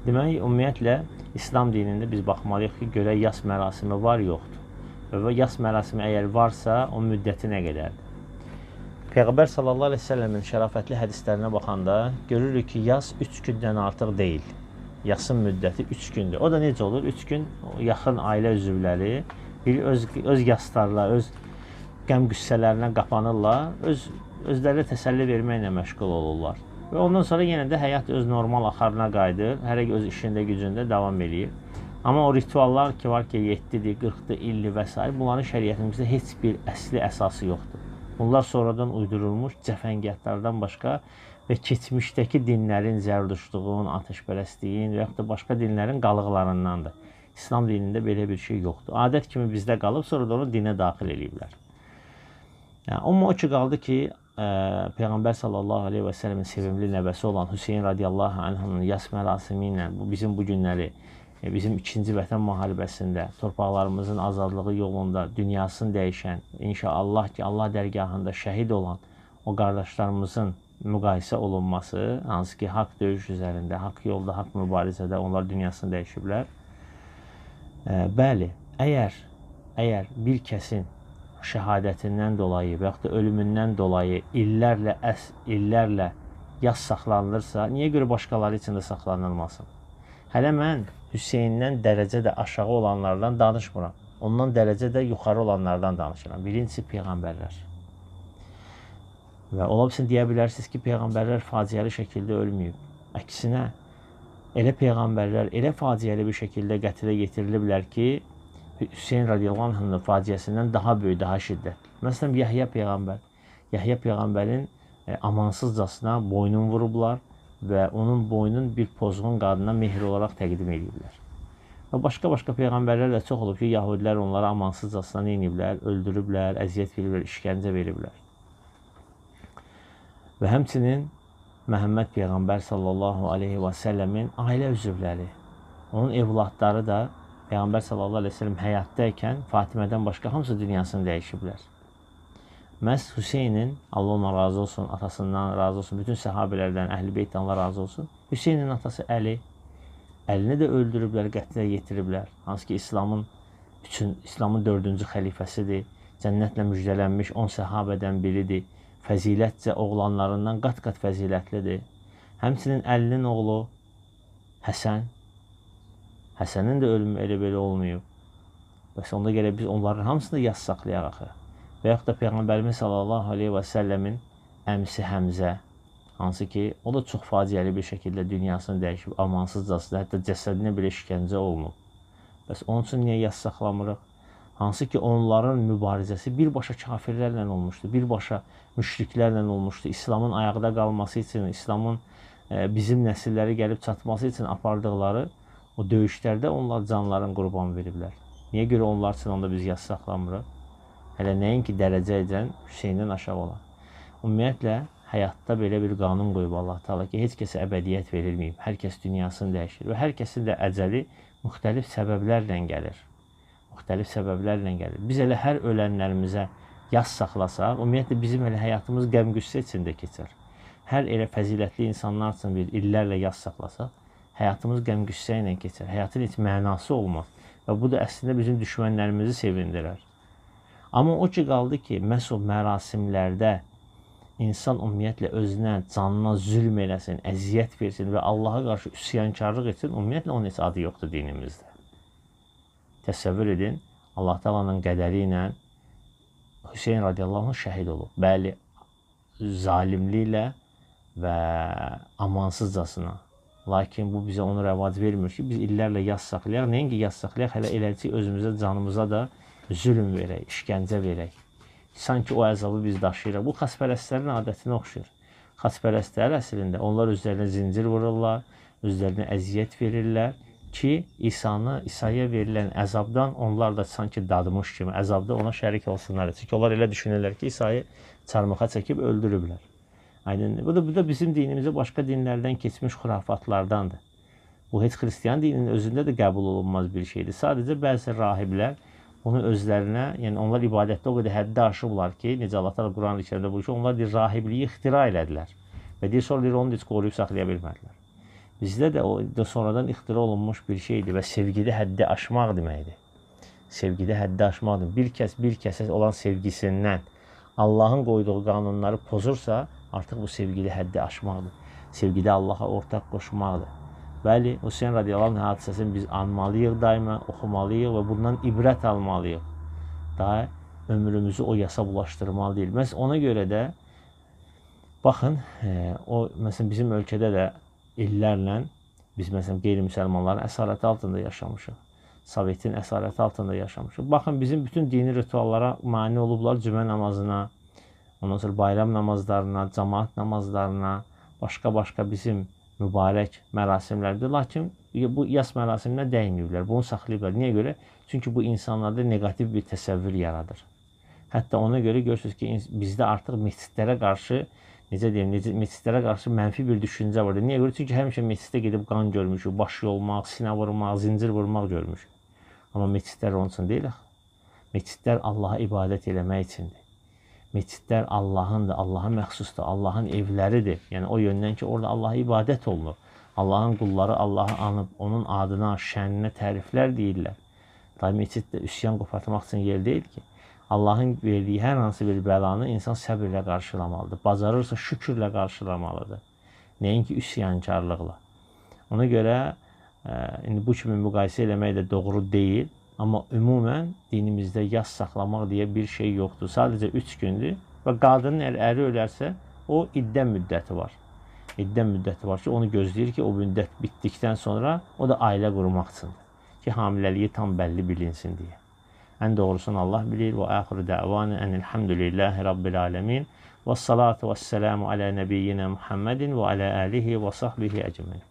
Demək, ümumiyyətlə, İslam dinində biz baxmalıyıq ki, görək yas mərasimi var, yoxdur. Və yas mərasimi əgər varsa, o müddəti nə qədərdir? Peyğəmbər sallallahu əleyhi və səlləmin şərafətli hədislərinə baxanda görürük ki, yas 3 gündən artıq deyil. Yasın müddəti 3 gündür. O da necə olur? 3 gün yaxın ailə üzvləri öz yaslarla, öz qəm-qüssələrinə qapanırlar, özləri təsəlli verməklə məşğul olurlar. Və ondan sonra yenə də həyat öz normal axarına qayıdır, hər öz işində, gücündə davam edir. Amma o rituallar ki, var ki, 7-dir, 40-dır, 50 və s. bunların şəriətimizdə heç bir əsli əsası yoxdur. Bunlar sonradan uydurulmuş cəfəngiyatlardan başqa və keçmişdəki dinlərin, zərdüştluğun, ateşpərəstliyin və yaxud da başqa dinlərin qalıqlarındandır. İslam dinində belə bir şey yoxdur. Adət kimi bizdə qalıb, sonra da onu dinə daxil ediblər. Amma o ki, qaldı ki, Peyğəmbər sallallahu aleyhi və səlləmin sevimli nəvəsi olan Hüseyin radiyallahu anh'ın yas mərasimi ilə bizim bu günləri, bizim 2-ci Vətən müharibəsində, torpaqlarımızın azadlığı yolunda dünyasını dəyişən, inşallah ki, Allah dərgahında şəhid olan o qardaşlarımızın müqayisə olunması, hansı ki, haqq döyüş üzərində, haqq yolda, haqq mübarizədə onlar dünyasını dəyişiblər. Bəli, əgər bir kəsin şəhadətindən dolayı və yaxud da ölümündən dolayı illərlə yas saxlanılırsa, niyə görə başqaları üçün də saxlanılmasın? Hələ mən Hüseyndən dərəcədə aşağı olanlardan danışmıram. Ondan dərəcədə yuxarı olanlardan danışıram. Birincisi, Peyğəmbərlər. Və ola bilsin, deyə bilərsiniz ki, Peyğəmbərlər faciəli şəkildə ölməyib. Əksinə, elə Peyğəmbərlər elə faciəli bir şəkildə qətlə yetiriliblər ki, Hüseyin radiyallahu anh'ın faciəsindən daha böyük, daha şiddətli. Məsələn, Yahya Peyğəmbərin amansızcasına boynun vurublar və onun boynun bir pozğun qadına mehr olaraq təqdim ediblər. Və başqa Peyğəmbərlər də çox olub ki, Yahudilər onlara amansızcasına neyiniblər, öldürüblər, əziyyət veriblər, işgəncə veriblər. Və həmçinin Məhəmməd Peyğəmbər sallallahu aleyhi və səlləmin ailə üzvləri, onun evladları da Peyğəmbər sallallahu aleyhi və səlləm həyatdaykən Fatimədən başqa hamısı dünyasını dəyişiblər. Məhz Hüseynin, Allah ona razı olsun, atasından razı olsun, bütün səhabələrdən, Əhl-i Beytdən Allah razı olsun, Hüseynin atası Əlini də öldürüblər, qətlə yetiriblər. Hansı ki, İslamın 4-cü xəlifəsidir, cənnətlə müjdələnmiş 10 səhabədən biridir, fəzilətcə oğlanlarından qat-qat fəzilətlidir. Həmçinin Əlinin oğlu Həsənin də ölümü elə-belə olmayıb. Bəs onda gələk biz onların hamısını yas saxlayaq axı. Və yaxud da Peyğəmbərimiz sallallahu aleyhi və səlləmin əmsi Həmzə, hansı ki, o da çox faciəli bir şəkildə dünyasını dəyişib, amansızcasına, hətta cəsədinə belə işgəncə olunub. Bəs onun üçün niyə yas saxlamırıq? Hansı ki, onların mübarizəsi birbaşa kafirlərlə olmuşdu, birbaşa müşriklərlə olmuşdu. İslamın ayaqda qalması üçün, İslamın bizim nəsilləri gəlib çatması üçün apardıqları o döyüşlərdə onlar canlarını qurban veriblər. Niyə görə onlar üçün onda biz yas saxlamırıq? Hələ nəinki dərəcəyəcən Hüseyndən aşağı olan. Ümumiyyətlə, həyatda belə bir qanun qoyub Allah Teala ki, heç kəsə əbədiyyət verilməyib. Hər kəs dünyasını dəyişir və hər kəsin də əcəli müxtəlif səbəblərlə gəlir. Biz elə hər ölənlərimizə yas saxlasaq, ümumiyyətlə bizim elə həyatımız qəm-qüssə içində keçər. Hər elə fəzilətli insanlar üçün bir illərlə yas saxlasaq, həyatımız qəm-qüssə ilə keçər. Həyatın heç mənası olmaz. Və bu da əslində bizim düşmənlərimizi sevindirər. Amma o ki, qaldı ki, məhz o mərasimlərdə insan ümumiyyətlə özünə, canına zülm eləsin, əziyyət versin və Allaha qarşı üsyankarlıq etsin, ümumiyyətlə onun heç adı yoxdur dinimizdə. Təsəvvür edin, Allah Taala'nın qədəri ilə Hüseyin radiyallahu anh şəhid olub. Bəli, zalimliklə və amansızcasına. Lakin bu bizə onu rəvac vermir ki, biz illərlə yas saxlayaq. Nəinki yas saxlayaq, hələ eləcək özümüzə, canımıza da zülm verək, işgəncə verək. Sanki o əzabı biz daşıyırıq. Bu xaspərəstlərin adətinə oxşayır. Xaspərəstlər əslində onlar özlərinə zincir vururlar, özlərinə əziyyət verirlər ki, İsa'ya verilən əzabdan onlar da sanki dadmış kimi əzabda ona şərik olsunlar. Çünki onlar elə düşünürlər ki, İsa'yı çarmıxa çəkib öldürüblər. Bu da bizim dinimizdə başqa dinlərdən keçmiş xurafatlardandır. Bu heç xristiyan dininin özündə də qəbul olunmaz bir şeydir. Sadəcə bəzi rahiblər bunu özlərinə, yəni onlar ibadətdə o qədər həddə aşıblar ki, necə Allah Teala Quran-ı Kərimdə buyurur ki, onlar rahibliyi ixtira elədilər. Və deyir, sonra onu heç qoruyub saxlaya bilmədilər. Bizdə də o da sonradan ixtira olunmuş bir şeydir və sevgidə həddi aşmaq deməkdir. Sevgidə həddi aşmaqdır. Bir kəsə olan sevgisindən Allahın qoyduğu qanunları pozursa, artıq bu sevgidə həddi aşmaqdır. Sevgidə Allaha ortaq qoşmaqdır. Bəli, Hüseyn radiyallahu anh hadisəsini biz anmalıyıq daima, oxumalıyıq və bundan ibrət almalıyıq. Daha ömrümüzü o yasa bulaşdırmalı deyil. Məhz ona görə də, baxın, məsələn, bizim ölkədə də illərlə biz məsələn qeyri-müsəlmanların əsarəti altında yaşamışıq. Sovetin əsarəti altında yaşamışıq. Baxın, bizim bütün dini rituallara mane olublar, cümə namazına, ondan sonra bayram namazlarına, cəmaat namazlarına, başqa bizim mübarək mərasimlərdir. Lakin bu yas mərasiminə dəyməyiblər, bunu saxlayıblar. Niyə görə? Çünki bu insanlarda negativ bir təsəvvür yaradır. Hətta ona görə görürsünüz ki, bizdə artıq məscidlərə qarşı məscidlərə qarşı mənfi bir düşüncə vardır. Niyə görə? Çünki həmişə məsciddə gedib qan görmüşük, baş yolmaq, sinə vurmaq, zincir vurmaq görmüşük. Amma məscidlər onun üçün deyil. Məscidlər Allaha ibadət eləmək üçündür. Məscidlər Allahındır, Allaha məxsusdur, Allahın evləridir. Yəni o yöndən ki, orada Allaha ibadət olunur. Allahın qulları Allahı anıb, onun adına, şəninə təriflər deyirlər. Daim məscid də üsyan qopartmaq üçün yer deyil ki. Allahın verdiyi hər hansı bir bəlanı insan səbirlə qarşılamalıdır. Bacarırsa şükürlə qarşılamalıdır. Nəinki üsyankarlıqla. Ona görə indi bu kimi müqayisə eləmək də doğru deyil. Amma ümumən dinimizdə yas saxlamaq deyə bir şey yoxdur. Sadəcə 3 gündür və qadının əri ölərsə o iddə müddəti var. İddə müddəti var ki, onu gözləyir ki, o müddət bitdikdən sonra o da ailə qurmaq üçündür. Ki, hamiləliyi tam bəlli bilinsin deyə. Ən doğrusunu Allah bilir. Və əxiru dəvanə ənilhamdülillahi rabbil aləmin. Və salatu və səlamu alə nəbiyyinə Muhammedin və alə əlihi və sahbihi əcməin.